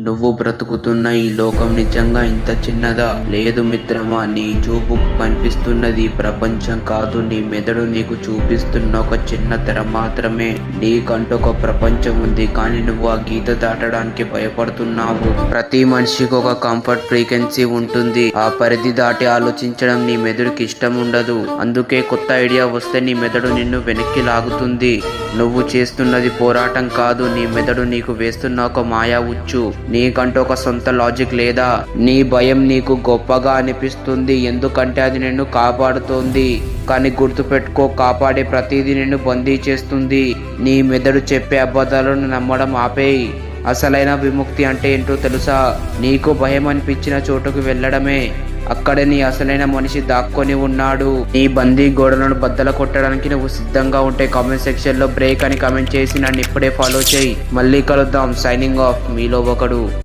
నువ్వు బ్రతుకుతున్న ఈ లోకం నిజంగా ఇంత చిన్నదా? లేదు మిత్రమా, నీ చూపుకు కనిపిస్తున్నది ప్రపంచం కాదు, నీ మెదడు నీకు చూపిస్తున్న ఒక చిన్న తెర మాత్రమే. నీకంటూ ఒక ప్రపంచం ఉంది, కానీ నువ్వు ఆ గీత దాటడానికి భయపడుతున్నావు. ప్రతి మనిషికి ఒక కంఫర్ట్ ఫ్రీక్వెన్సీ ఉంటుంది. ఆ పరిధి దాటి ఆలోచించడం నీ మెదడుకి ఇష్టం ఉండదు. అందుకే కొత్త ఐడియా వస్తే నీ మెదడు నిన్ను వెనక్కి లాగుతుంది. నువ్వు చేస్తున్నది పోరాటం కాదు, నీ మెదడు నీకు వేస్తున్న ఒక మాయా ఉచ్చు. నీకంటూ ఒక సొంత లాజిక్ లేదా? నీ భయం నీకు గొప్పగా అనిపిస్తుంది, ఎందుకంటే అది నిన్ను కాపాడుతోంది. కానీ గుర్తుపెట్టుకో, కాపాడే ప్రతిదీ నిన్ను బందీ చేస్తుంది. నీ మెదడు చెప్పే అబద్ధాలను నమ్మడం ఆపేయి. అసలైన విముక్తి అంటే ఏంటో తెలుసా? నీకు భయం అనిపించిన చోటుకు వెళ్ళడమే. అక్కడే నీ అసలైన మనిషి దాక్కొని ఉన్నాడు. నీ బందీ గోడలను బద్దలు కొట్టడానికి నువ్వు సిద్ధంగా ఉంటే కామెంట్ సెక్షన్ లో బ్రేక్ అని కామెంట్ చేసి నన్ను ఇప్పుడే ఫాలో చేయి. మళ్ళీ కలుద్దాం. సైనింగ్ ఆఫ్, మీలో ఒకడు.